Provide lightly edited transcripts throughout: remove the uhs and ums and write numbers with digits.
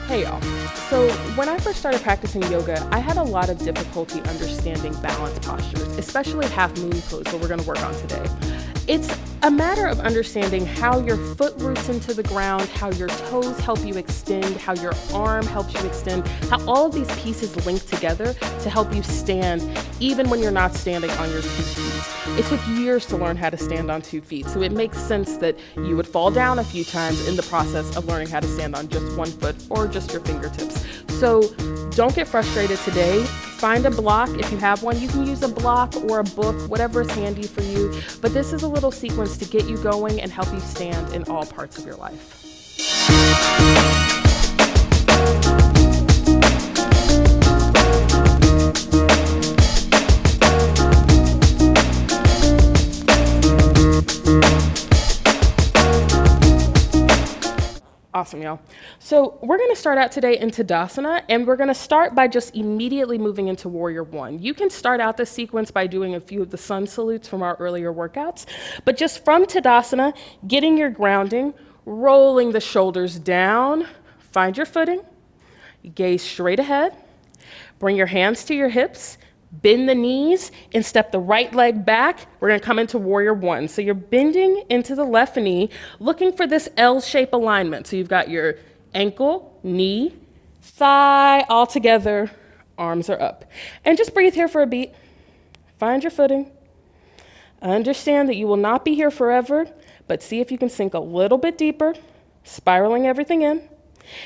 Hey y'all. So when I first started practicing yoga, I had a lot of difficulty understanding balance postures, especially half moon pose, what we're going to work on today. It's a matter of understanding how your foot roots into the ground, how your toes help you extend, how your arm helps you extend, how all of these pieces link together to help you stand even when you're not standing on your 2 feet. It took years to learn how to stand on 2 feet, so it makes sense that you would fall down a few times in the process of learning how to stand on just 1 foot or just your fingertips. So don't get frustrated today. Find a block. If you have one, you can use a block or a book, whatever is handy for you. But this is a little sequence to get you going and help you stand in all parts of your life. Awesome, y'all. So we're going to start out today in Tadasana, and we're going to start by just immediately moving into Warrior One. You can start out this sequence by doing a few of the sun salutes from our earlier workouts, but just from Tadasana, getting your grounding, rolling the shoulders down, find your footing, gaze straight ahead, bring your hands to your hips, bend the knees and step the right leg back. We're going to come into Warrior One. So you're bending into the left knee, looking for this L-shape alignment. So you've got your ankle, knee, thigh all together, arms are up. And just breathe here for a beat. Find your footing. Understand that you will not be here forever, but see if you can sink a little bit deeper, spiraling everything in.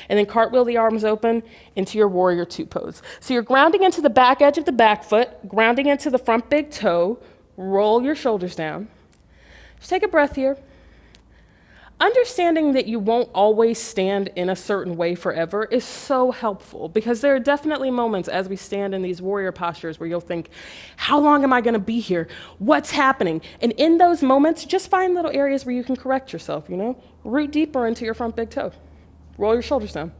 And then cartwheel the arms open into your Warrior Two pose. So you're grounding into the back edge of the back foot, grounding into the front big toe, roll your shoulders down. Just take a breath here. Understanding that you won't always stand in a certain way forever is so helpful, because there are definitely moments as we stand in these warrior postures where you'll think, how long am I going to be here? What's happening? And in those moments, just find little areas where you can correct yourself, root deeper into your front big toe. Roll your shoulders down.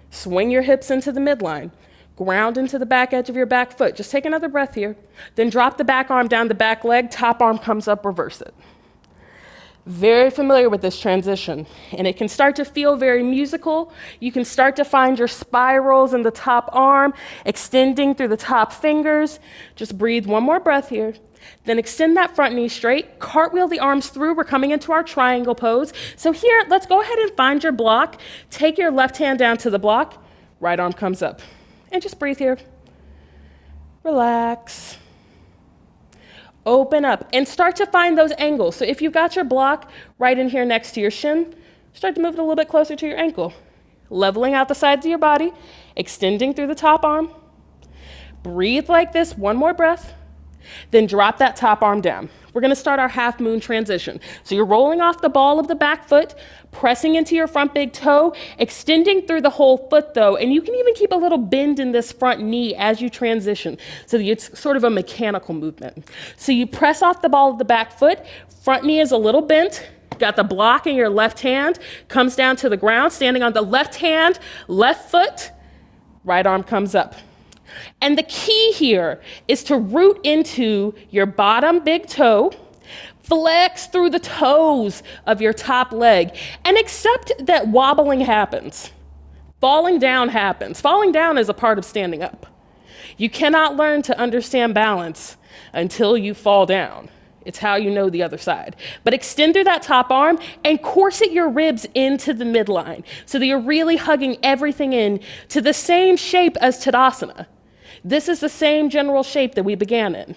Swing your hips into the midline. Ground into the back edge of your back foot. Just take another breath here. Then drop the back arm down the back leg. Top arm comes up, reverse it. Very familiar with this transition. And it can start to feel very musical. You can start to find your spirals in the top arm, extending through the top fingers. Just breathe one more breath here. Then extend that front knee straight, cartwheel the arms through. We're coming into our triangle pose. So here, let's go ahead and find your block. Take your left hand down to the block, right arm comes up. And just breathe here. Relax. Open up and start to find those angles. So if you've got your block right in here next to your shin, start to move it a little bit closer to your ankle. Leveling out the sides of your body, extending through the top arm. Breathe like this, one more breath. Then drop that top arm down. We're going to start our half moon transition. So you're rolling off the ball of the back foot, pressing into your front big toe, extending through the whole foot though, and you can even keep a little bend in this front knee as you transition, so that it's sort of a mechanical movement. So you press off the ball of the back foot, front knee is a little bent, got the block in your left hand, comes down to the ground, standing on the left hand, left foot, right arm comes up. And the key here is to root into your bottom big toe, flex through the toes of your top leg, and accept that wobbling happens. Falling down happens. Falling down is a part of standing up. You cannot learn to understand balance until you fall down. It's how you know the other side. But extend through that top arm and corset your ribs into the midline so that you're really hugging everything in to the same shape as Tadasana. This is the same general shape that we began in.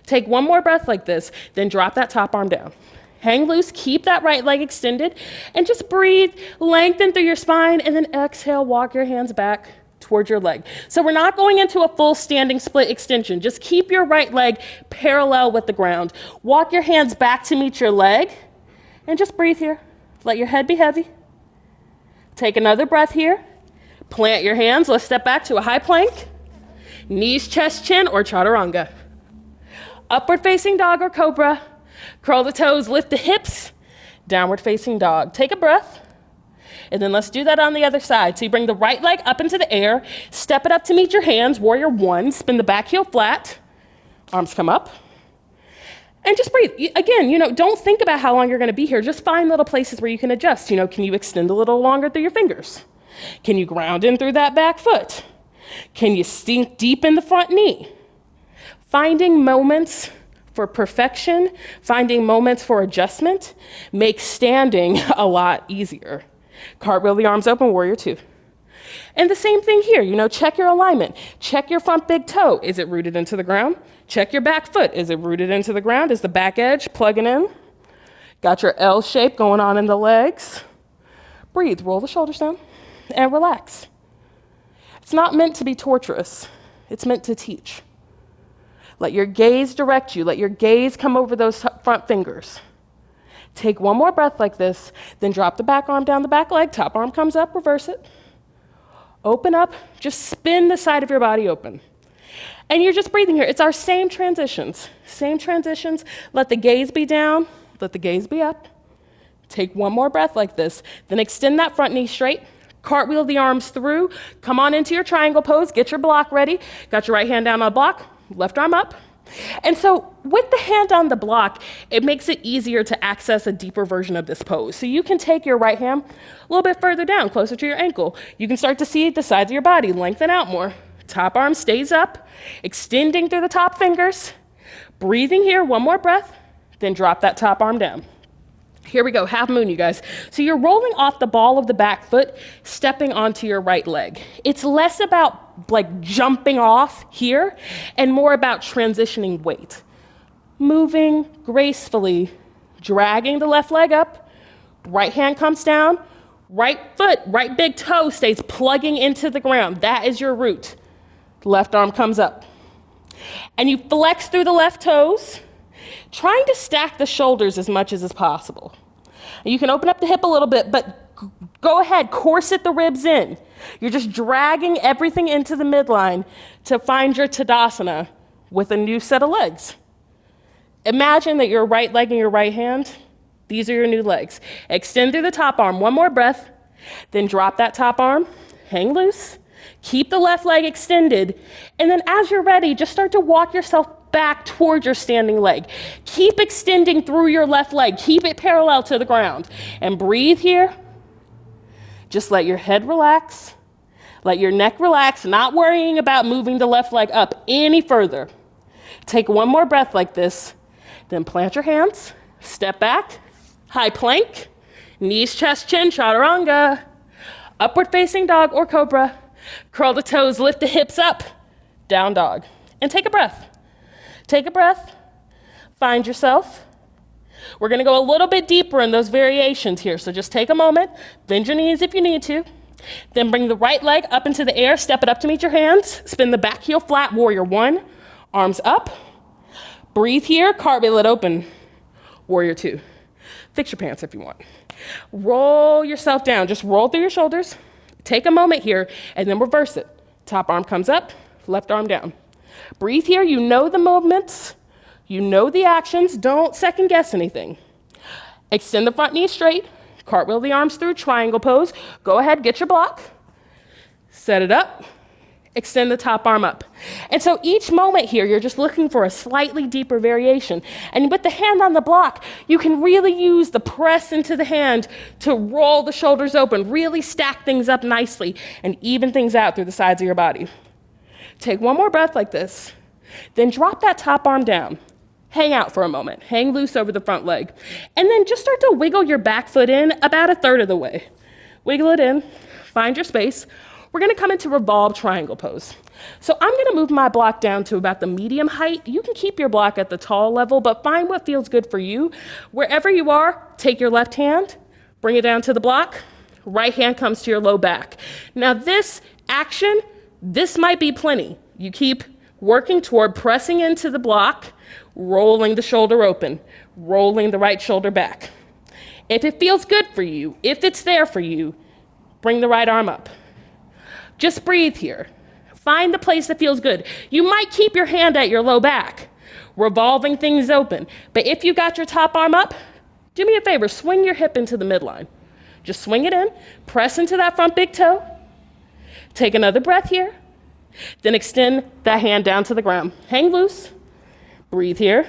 Take one more breath like this, then drop that top arm down. Hang loose, keep that right leg extended, and just breathe, lengthen through your spine, and then exhale, walk your hands back towards your leg. So we're not going into a full standing split extension. Just keep your right leg parallel with the ground. Walk your hands back to meet your leg, and just breathe here. Let your head be heavy. Take another breath here. Plant your hands. Let's step back to a high plank. Knees, chest, chin, or chaturanga. Upward facing dog or cobra. Curl the toes, lift the hips. Downward facing dog. Take a breath. And then let's do that on the other side. So you bring the right leg up into the air, step it up to meet your hands, Warrior One, spin the back heel flat, arms come up. And just breathe. Again, don't think about how long you're going to be here. Just find little places where you can adjust. Can you extend a little longer through your fingers? Can you ground in through that back foot? Can you sink deep in the front knee? Finding moments for perfection, finding moments for adjustment makes standing a lot easier. Cartwheel the arms open, warrior two. And the same thing here, check your alignment. Check your front big toe. Is it rooted into the ground? Check your back foot. Is it rooted into the ground? Is the back edge plugging in? Got your L shape going on in the legs. Breathe, roll the shoulders down, and relax. It's not meant to be torturous. It's meant to teach. Let your gaze direct you. Let your gaze come over those front fingers. Take one more breath like this, then drop the back arm down the back leg. Top arm comes up, reverse it. Open up, just spin the side of your body open. And you're just breathing here. It's our same transitions. Same transitions. Let the gaze be down, let the gaze be up. Take one more breath like this, then extend that front knee straight. Cartwheel the arms through. Come on into your triangle pose. Get your block ready. Got your right hand down on the block, left arm up. And so with the hand on the block, it makes it easier to access a deeper version of this pose. So you can take your right hand a little bit further down, closer to your ankle. You can start to see the sides of your body lengthen out more. Top arm stays up, extending through the top fingers. Breathing here, one more breath, then drop that top arm down. Here we go, half moon, you guys. So you're rolling off the ball of the back foot, stepping onto your right leg. It's less about jumping off here and more about transitioning weight. Moving gracefully, dragging the left leg up, right hand comes down, right foot, right big toe stays plugging into the ground. That is your root. Left arm comes up. And you flex through the left toes, trying to stack the shoulders as much as is possible. You can open up the hip a little bit, but go ahead, corset the ribs in. You're just dragging everything into the midline to find your Tadasana with a new set of legs. Imagine that your right leg and your right hand, these are your new legs. Extend through the top arm, one more breath, then drop that top arm, hang loose, keep the left leg extended, and then as you're ready, just start to walk yourself back toward your standing leg. Keep extending through your left leg. Keep it parallel to the ground. And breathe here. Just let your head relax. Let your neck relax, not worrying about moving the left leg up any further. Take one more breath like this. Then plant your hands. Step back. High plank. Knees, chest, chin, chaturanga. Upward facing dog or cobra. Curl the toes, lift the hips up. Down dog. And take a breath. Take a breath, find yourself. We're gonna go a little bit deeper in those variations here, so just take a moment, bend your knees if you need to, then bring the right leg up into the air, step it up to meet your hands, spin the back heel flat, warrior one, arms up. Breathe here, cartwheel it open, warrior two. Fix your pants if you want. Roll yourself down, just roll through your shoulders, take a moment here, and then reverse it. Top arm comes up, left arm down. Breathe here, you know the movements, you know the actions, don't second guess anything. Extend the front knee straight, cartwheel the arms through, triangle pose. Go ahead, get your block, set it up, extend the top arm up. And so each moment here, you're just looking for a slightly deeper variation. And with the hand on the block, you can really use the press into the hand to roll the shoulders open, really stack things up nicely and even things out through the sides of your body. Take one more breath like this, then drop that top arm down. Hang out for a moment, hang loose over the front leg, and then just start to wiggle your back foot in about a third of the way. Wiggle it in, find your space. We're gonna come into revolved triangle pose. So I'm gonna move my block down to about the medium height. You can keep your block at the tall level, but find what feels good for you. Wherever you are, take your left hand, bring it down to the block, right hand comes to your low back. Now this action, this might be plenty. You keep working toward pressing into the block, rolling the shoulder open, rolling the right shoulder back. If it feels good for you, if it's there for you, bring the right arm up. Just breathe here. Find the place that feels good. You might keep your hand at your low back, revolving things open. But if you got your top arm up, do me a favor, swing your hip into the midline. Just swing it in, press into that front big toe. Take another breath here, then extend that hand down to the ground. Hang loose, breathe here.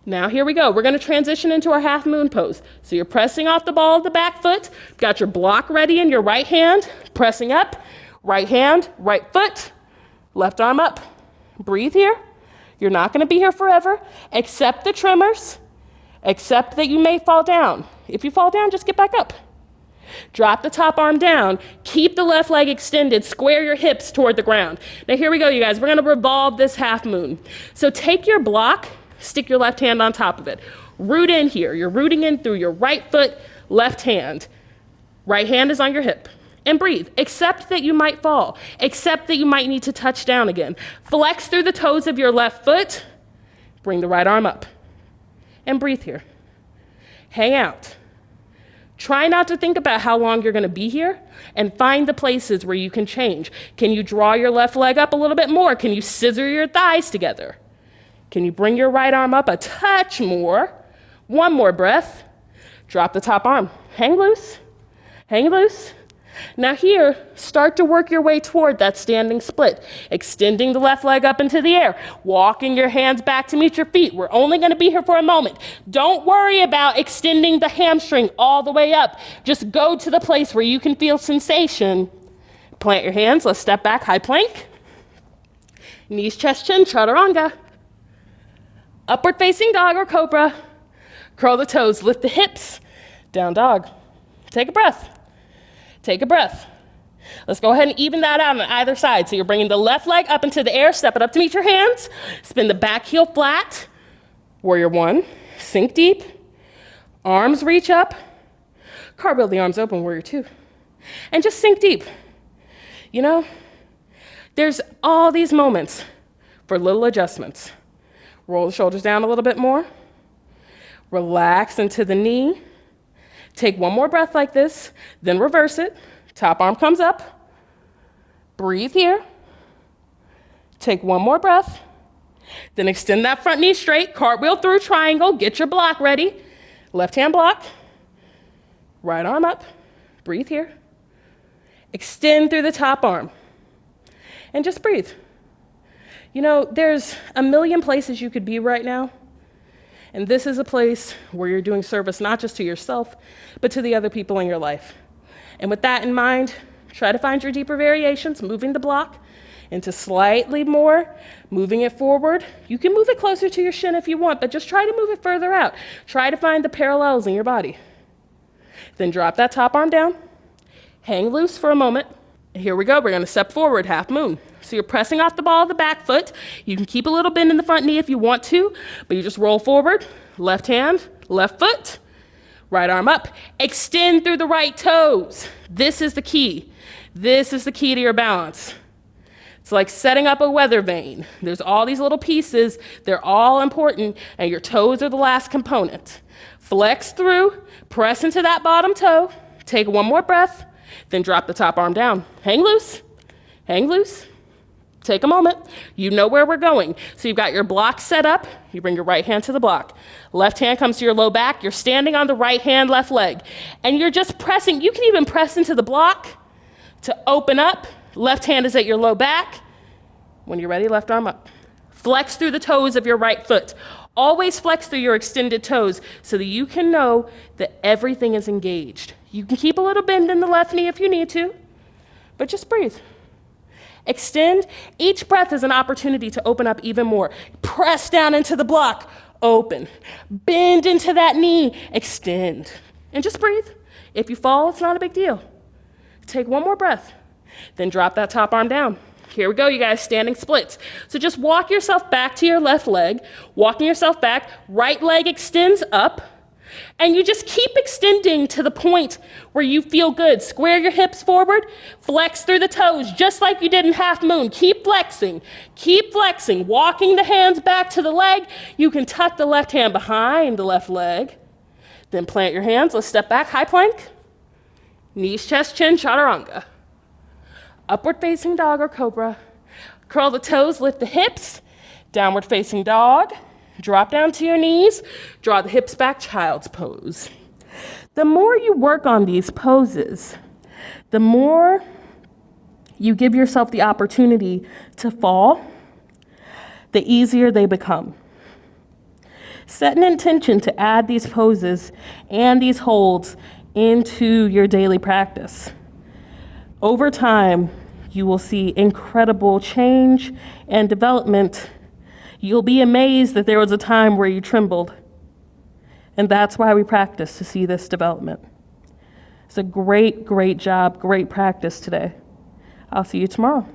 Now here we go. We're going to transition into our half moon pose. So you're pressing off the ball of the back foot. Got your block ready in your right hand. Pressing up. Right hand, right foot. Left arm up. Breathe here. You're not going to be here forever. Accept the tremors. Accept that you may fall down. If you fall down, just get back up. Drop the top arm down. Keep the left leg extended. Square your hips toward the ground. Now here we go, you guys. We're going to revolve this half moon. So take your block. Stick your left hand on top of it. Root in here. You're rooting in through your right foot, left hand. Right hand is on your hip. And breathe. Accept that you might fall. Accept that you might need to touch down again. Flex through the toes of your left foot. Bring the right arm up. And breathe here. Hang out. Try not to think about how long you're going to be here, and find the places where you can change. Can you draw your left leg up a little bit more? Can you scissor your thighs together? Can you bring your right arm up a touch more? One more breath. Drop the top arm. Hang loose. Hang loose. Now here, start to work your way toward that standing split. Extending the left leg up into the air. Walking your hands back to meet your feet. We're only going to be here for a moment. Don't worry about extending the hamstring all the way up. Just go to the place where you can feel sensation. Plant your hands. Let's step back. High plank. Knees, chest, chin, chaturanga. Upward facing dog or cobra. Curl the toes, lift the hips. Down dog. Take a breath. Take a breath. Let's go ahead and even that out on either side. So you're bringing the left leg up into the air, step it up to meet your hands. Spin the back heel flat. Warrior one. Sink deep. Arms reach up. Cartwheel the arms open, warrior two. And just sink deep. You know, there's all these moments for little adjustments. Roll the shoulders down a little bit more. Relax into the knee. Take one more breath like this, then reverse it. Top arm comes up. Breathe here. Take one more breath. Then extend that front knee straight. Cartwheel through triangle. Get your block ready. Left hand block. Right arm up. Breathe here. Extend through the top arm. And just breathe. You know, there's a million places you could be right now. And this is a place where you're doing service not just to yourself, but to the other people in your life. And with that in mind, try to find your deeper variations, moving the block into slightly more, moving it forward. You can move it closer to your shin if you want, but just try to move it further out. Try to find the parallels in your body. Then drop that top arm down. Hang loose for a moment. Here we go. We're going to step forward, half moon. So you're pressing off the ball of the back foot. You can keep a little bend in the front knee if you want to, but you just roll forward. Left hand, left foot, right arm up. Extend through the right toes. This is the key. This is the key to your balance. It's like setting up a weather vane. There's all these little pieces. They're all important, and your toes are the last component. Flex through, press into that bottom toe. Take one more breath, then drop the top arm down. Hang loose. Hang loose. Take a moment. You know where we're going. So you've got your block set up. You bring your right hand to the block. Left hand comes to your low back. You're standing on the right hand, left leg. And you're just pressing. You can even press into the block to open up. Left hand is at your low back. When you're ready, left arm up. Flex through the toes of your right foot. Always flex through your extended toes so that you can know that everything is engaged. You can keep a little bend in the left knee if you need to, but just breathe. Extend. Each breath is an opportunity to open up even more. Press down into the block. Open. Bend into that knee. Extend. And just breathe. If you fall, it's not a big deal. Take one more breath. Then drop that top arm down. Here we go, you guys, standing splits. So just walk yourself back to your left leg. Walking yourself back. Right leg extends up. And you just keep extending to the point where you feel good. Square your hips forward, flex through the toes, just like you did in half moon. Keep flexing, walking the hands back to the leg. You can tuck the left hand behind the left leg. Then plant your hands. Let's step back, high plank. Knees, chest, chin, chaturanga. Upward facing dog or cobra. Curl the toes, lift the hips. Downward facing dog. Drop down to your knees, draw the hips back, child's pose. The more you work on these poses, the more you give yourself the opportunity to fall, the easier they become. Set an intention to add these poses and these holds into your daily practice. Over time, you will see incredible change and development. You'll be amazed that there was a time where you trembled. And that's why we practice, to see this development. It's a great, great job, great practice today. I'll see you tomorrow.